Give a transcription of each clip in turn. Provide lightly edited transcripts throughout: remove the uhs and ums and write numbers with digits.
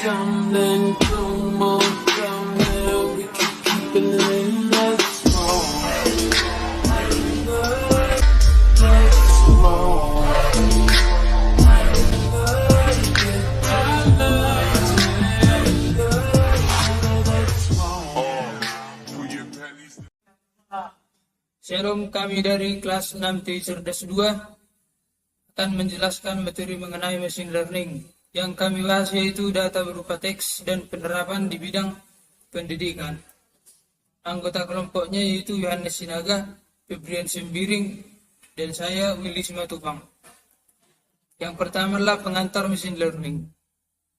come, then come on, come now. We can keep it lit, let's roll. Let's roll. Shalom, kami dari kelas 6T Cerdas 2 akan menjelaskan materi mengenai machine learning. Yang kami bahas yaitu data berupa teks dan penerapan di bidang pendidikan. Anggota kelompoknya yaitu Yohanes Sinaga, Febrian Sembiring, dan saya Willy Simatupang. Yang pertama adalah pengantar machine learning.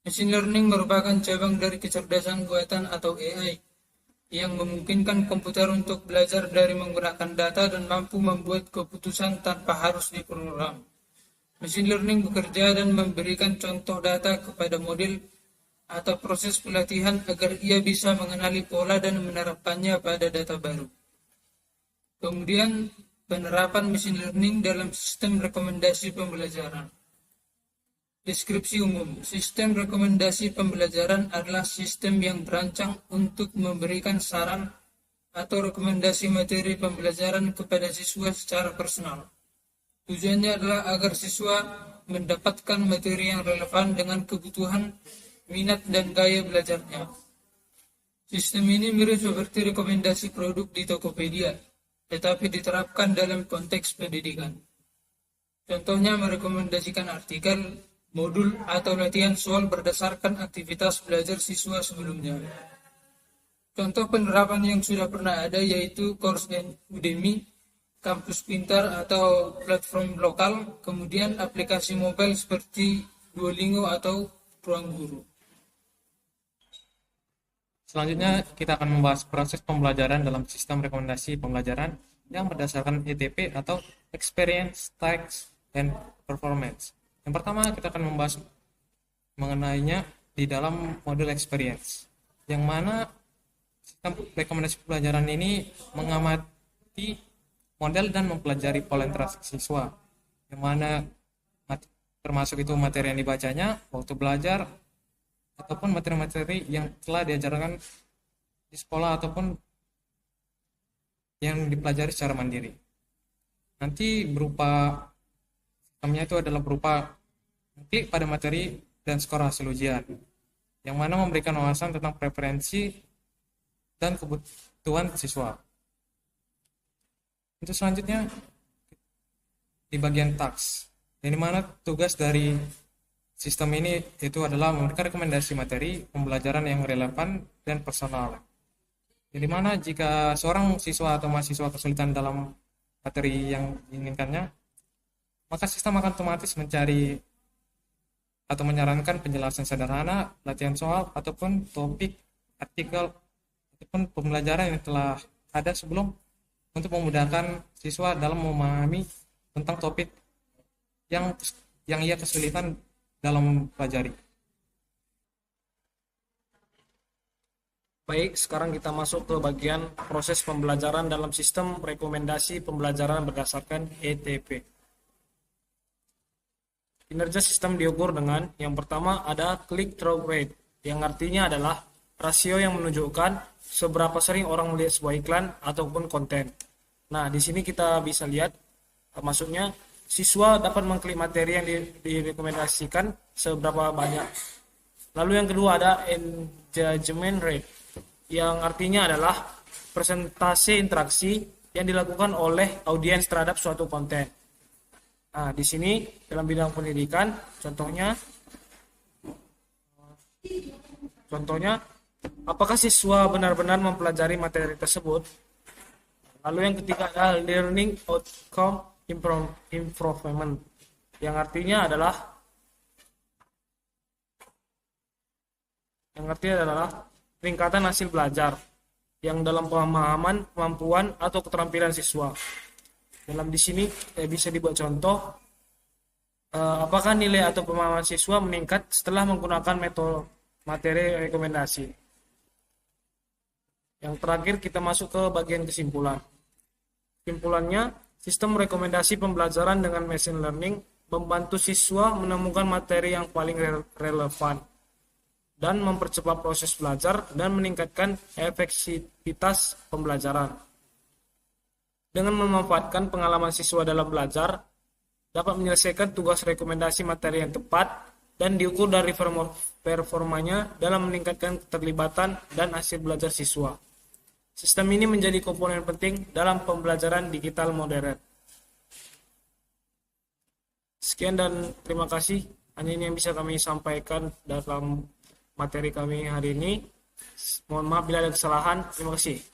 Machine learning merupakan cabang dari kecerdasan buatan atau AI yang memungkinkan komputer untuk belajar dari menggunakan data dan mampu membuat keputusan tanpa harus diprogram. Machine learning bekerja dan memberikan contoh data kepada model atau proses pelatihan agar ia bisa mengenali pola dan menerapkannya pada data baru. Kemudian, penerapan machine learning dalam sistem rekomendasi pembelajaran. Deskripsi umum. Sistem rekomendasi pembelajaran adalah sistem yang berancang untuk memberikan saran atau rekomendasi materi pembelajaran kepada siswa secara personal. Tujuannya adalah agar siswa mendapatkan materi yang relevan dengan kebutuhan, minat, dan gaya belajarnya. Sistem ini mirip seperti rekomendasi produk di Tokopedia, tetapi diterapkan dalam konteks pendidikan. Contohnya merekomendasikan artikel, modul, atau latihan soal berdasarkan aktivitas belajar siswa sebelumnya. Contoh penerapan yang sudah pernah ada yaitu Coursera, Udemy, Kampus Pintar atau platform lokal, kemudian aplikasi mobile seperti Duolingo atau Ruang Guru. Selanjutnya kita akan membahas proses pembelajaran dalam sistem rekomendasi pembelajaran yang berdasarkan ETP atau Experience, Task, and Performance. Yang pertama kita akan membahas mengenainya di dalam modul experience, yang mana sistem rekomendasi pembelajaran ini mengamati model dan mempelajari pola interaksi siswa, yang mana termasuk itu materi yang dibacanya, waktu belajar, ataupun materi-materi yang telah diajarkan di sekolah ataupun yang dipelajari secara mandiri. Nanti sistemnya itu adalah berupa nanti pada materi dan skor hasil ujian, yang mana memberikan wawasan tentang preferensi dan kebutuhan siswa. Untuk selanjutnya di bagian task, yang mana tugas dari sistem ini itu adalah memberikan rekomendasi materi pembelajaran yang relevan dan personal. Di mana jika seorang siswa atau mahasiswa kesulitan dalam materi yang diinginkannya, maka sistem akan otomatis mencari atau menyarankan penjelasan sederhana, latihan soal, ataupun topik, artikel, ataupun pembelajaran yang telah ada sebelum untuk memudahkan siswa dalam memahami tentang topik yang ia kesulitan dalam pelajari. Baik, sekarang kita masuk ke bagian proses pembelajaran dalam sistem rekomendasi pembelajaran berdasarkan ETP. Kinerja sistem diukur dengan yang pertama ada click-through rate, yang artinya adalah rasio yang menunjukkan seberapa sering orang melihat sebuah iklan ataupun konten. Nah, di sini kita bisa lihat, maksudnya siswa dapat mengklik materi yang direkomendasikan seberapa banyak. Lalu yang kedua ada engagement rate, yang artinya adalah persentase interaksi yang dilakukan oleh audiens terhadap suatu konten. Nah, di sini dalam bidang pendidikan, contohnya apakah siswa benar-benar mempelajari materi tersebut? Lalu yang ketiga adalah learning outcome improvement, yang artinya adalah peningkatan hasil belajar yang dalam pemahaman, kemampuan atau keterampilan siswa. Dalam di sini bisa dibuat contoh, apakah nilai atau pemahaman siswa meningkat setelah menggunakan metode materi rekomendasi. Yang terakhir kita masuk ke bagian kesimpulan. Kesimpulannya, sistem rekomendasi pembelajaran dengan machine learning membantu siswa menemukan materi yang paling relevan dan mempercepat proses belajar dan meningkatkan efektivitas pembelajaran. Dengan memanfaatkan pengalaman siswa dalam belajar, dapat menyelesaikan tugas rekomendasi materi yang tepat dan diukur dari performanya dalam meningkatkan keterlibatan dan hasil belajar siswa. Sistem ini menjadi komponen penting dalam pembelajaran digital modern. Sekian dan terima kasih. Hanya ini yang bisa kami sampaikan dalam materi kami hari ini. Mohon maaf bila ada kesalahan. Terima kasih.